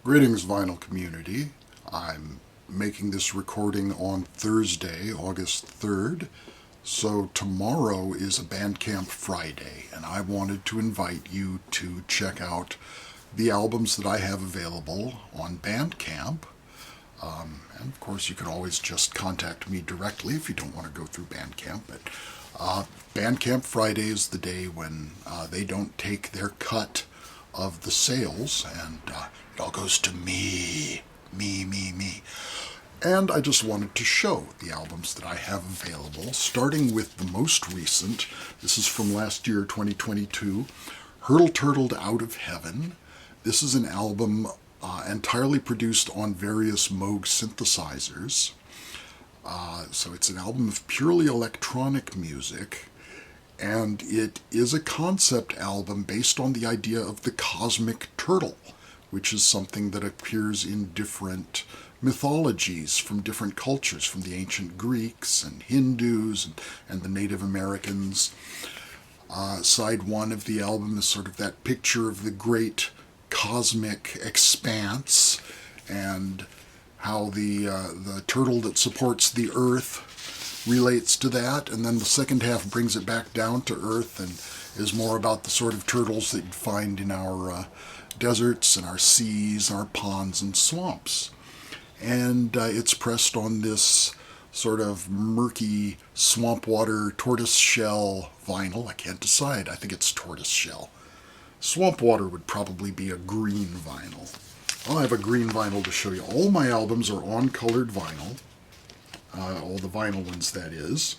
Greetings, vinyl community. I'm making this recording on Thursday, August 3rd. So tomorrow is a Bandcamp Friday, and I wanted to invite you to check out the albums that I have available on Bandcamp. And of course, you can always just contact me directly if you don't want to go through Bandcamp. But Bandcamp Friday is the day when they don't take their cut of the sales, and it all goes to me. And I just wanted to show the albums that I have available, starting with the most recent. This is from last year, 2022, Hurtleturtled Out of Heaven. This is an album entirely produced on various Moog synthesizers. So it's an album of purely electronic music, and it is a concept album based on the idea of the cosmic turtle, which is something that appears in different mythologies from different cultures, from the ancient Greeks and Hindus and the Native Americans. Side one of the album is sort of that picture of the great cosmic expanse and how the turtle that supports the earth relates to that, and then the second half brings it back down to earth and is more about the sort of turtles that you'd find in our deserts and our seas, our ponds and swamps. And it's pressed on this sort of murky swamp water tortoise shell vinyl. I can't decide. I think it's tortoise shell. Swamp water would probably be a green vinyl. I have a green vinyl to show you. All my albums are on colored vinyl. All the vinyl ones, that is.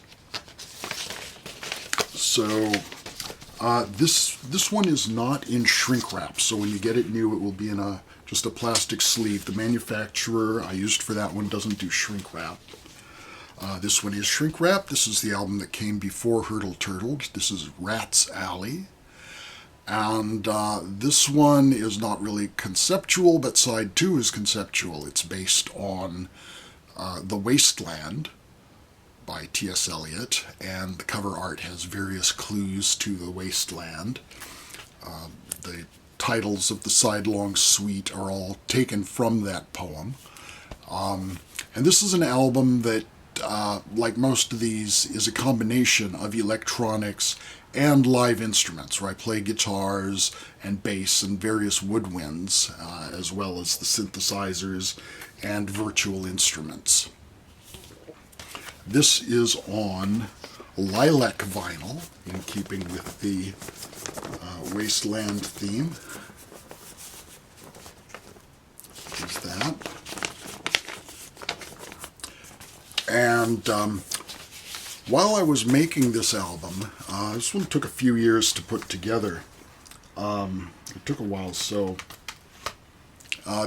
So this one is not in shrink wrap, so when you get it new, it will be in just a plastic sleeve. The manufacturer I used for that one doesn't do shrink wrap. This one is shrink wrap. This is the album that came before Hurtleturtled. This is Rat's Alley. And this one is not really conceptual, but side two is conceptual. It's based on The Wasteland by T.S. Eliot, and the cover art has various clues to the wasteland. The titles of the sidelong suite are all taken from that poem. And this is an album that, like most of these, is a combination of electronics and live instruments, where I play guitars and bass and various woodwinds, as well as the synthesizers and virtual instruments. This is on lilac vinyl, in keeping with the wasteland theme. There's that. And while I was making this album, this one took a few years to put together. It took a while, so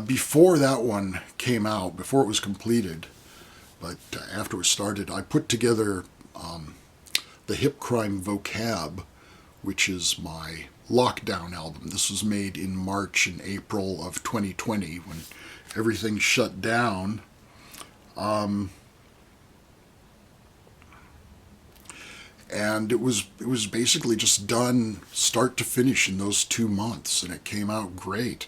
before that one came out, before it was completed, but after it started, I put together the Hipcrime Vocab, which is my lockdown album. This was made in March and April of 2020, when everything shut down. And it was basically just done start to finish in those 2 months, and it came out great.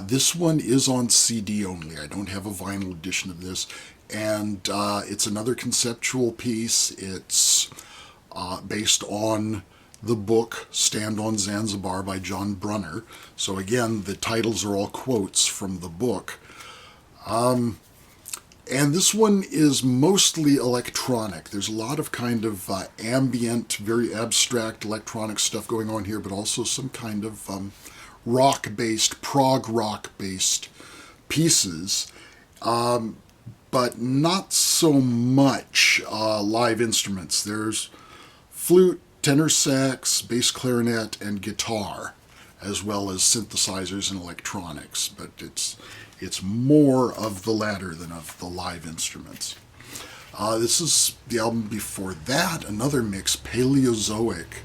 This one is on CD only. I don't have a vinyl edition of this, and it's another conceptual piece. It's based on the book Stand on Zanzibar by John Brunner. So again, the titles are all quotes from the book. And this one is mostly electronic. There's a lot of kind of ambient, very abstract electronic stuff going on here, but also some kind of rock-based, prog rock-based pieces, but not so much live instruments. There's flute, tenor sax, bass clarinet, and guitar, as well as synthesizers and electronics, but it's more of the latter than of the live instruments. This is the album before that, another mix, Paleozoic.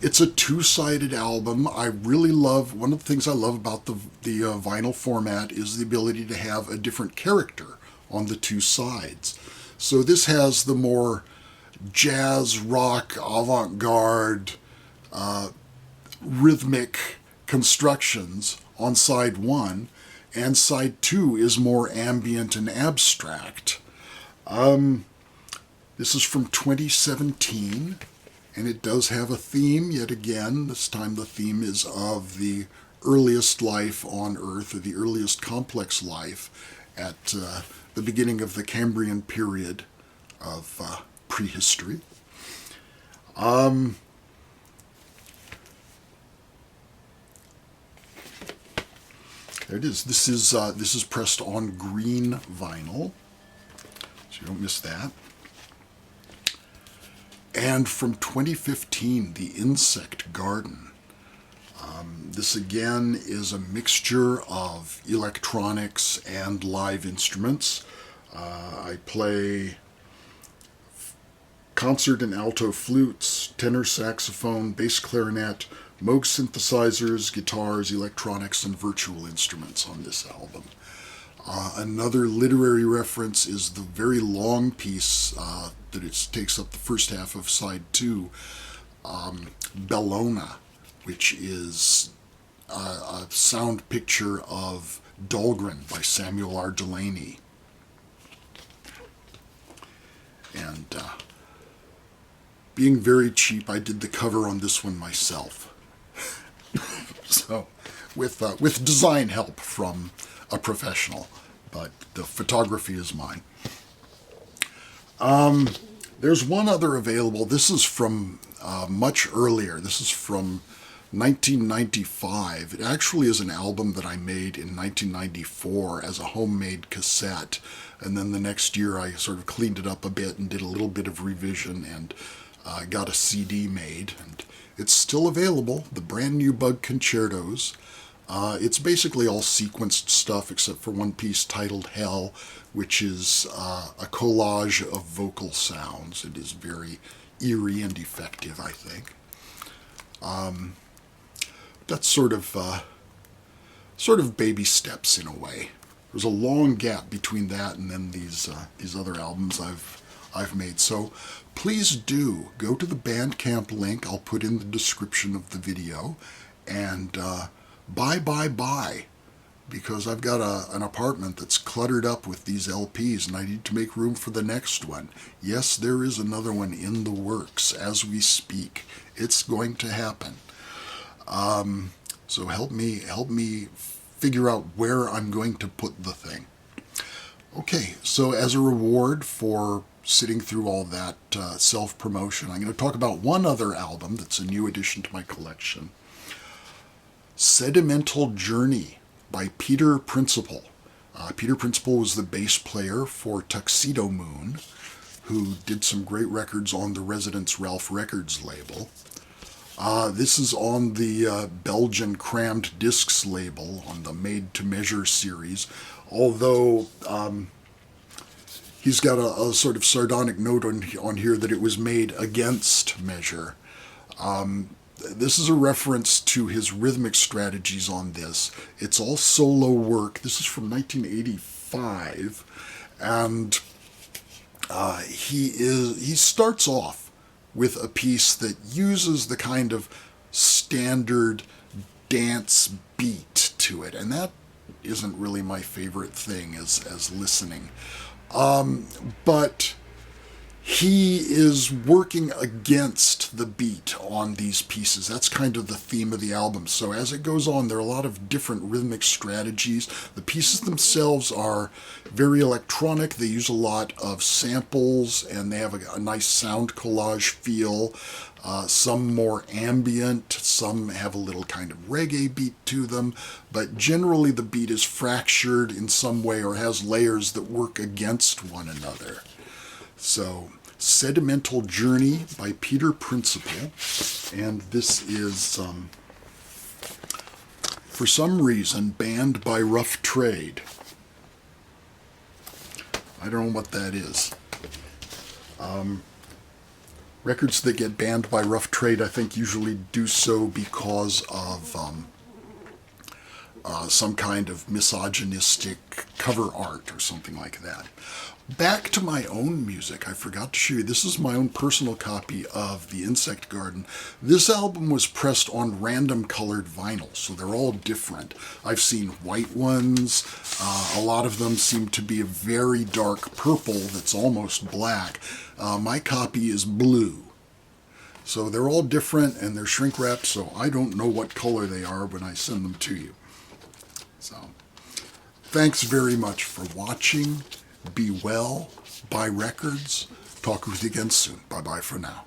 It's a two-sided album. I really love, one of the things I love about the vinyl format is the ability to have a different character on the two sides. So this has the more jazz, rock, avant-garde, rhythmic constructions on side 1, and side 2 is more ambient and abstract. This is from 2017, and it does have a theme yet again. This time the theme is of the earliest life on Earth, or the earliest complex life at the beginning of the Cambrian period of prehistory. There it is. This is pressed on green vinyl, so you don't miss that. And from 2015, The Insect Garden. This again is a mixture of electronics and live instruments. I play concert and alto flutes, tenor saxophone, bass clarinet, Moog synthesizers, guitars, electronics, and virtual instruments on this album. Another literary reference is the very long piece that takes up the first half of side 2, Bellona, which is a sound picture of Dahlgren by Samuel R. Delany. And being very cheap, I did the cover on this one myself. So, with design help from a professional, but the photography is mine. There's one other available. This is from much earlier. This is from 1995. It actually is an album that I made in 1994 as a homemade cassette, and then the next year I sort of cleaned it up a bit and did a little bit of revision and got a CD made, and it's still available, the Brandnewbug Concertos. It's basically all sequenced stuff except for one piece titled Hell, which is a collage of vocal sounds. It is very eerie and effective, I think. That's sort of baby steps in a way. There's a long gap between that and then these other albums I've made. So please do go to the Bandcamp link I'll put in the description of the video and buy, because I've got an apartment that's cluttered up with these LPs and I need to make room for the next one. Yes, there is another one in the works as we speak. It's going to happen. So help me figure out where I'm going to put the thing. Okay, so as a reward for sitting through all that self-promotion, I'm going to talk about one other album that's a new addition to my collection. Sentimental Journey by Peter Principle. Peter Principle was the bass player for Tuxedo Moon, who did some great records on the Residence Ralph Records label. This is on the Belgian Crammed Discs label, on the Made to Measure series, although he's got a sort of sardonic note on here that it was made against measure. This is a reference to his rhythmic strategies on this. It's all solo work. This is from 1985, and he starts off with a piece that uses the kind of standard dance beat to it, and that isn't really my favorite thing as listening. But he is working against the beat on these pieces. That's kind of the theme of the album. So as it goes on, there are a lot of different rhythmic strategies. The pieces themselves are very electronic. They use a lot of samples, and they have a nice sound collage feel. Some more ambient, some have a little kind of reggae beat to them, but generally the beat is fractured in some way or has layers that work against one another. So, Sentimental Journey by Peter Principle, and this is, for some reason, banned by Rough Trade. I don't know what that is. Records that get banned by Rough Trade, I think, usually do so because of some kind of misogynistic cover art or something like that. Back to my own music, I forgot to show you, this is my own personal copy of The Insect Garden. This album was pressed on random colored vinyl, so they're all different. I've seen white ones, a lot of them seem to be a very dark purple that's almost black. My copy is blue. So they're all different and they're shrink wrapped, so I don't know what color they are when I send them to you. So, thanks very much for watching. Be well, buy records. Talk with you again soon. Bye-bye for now.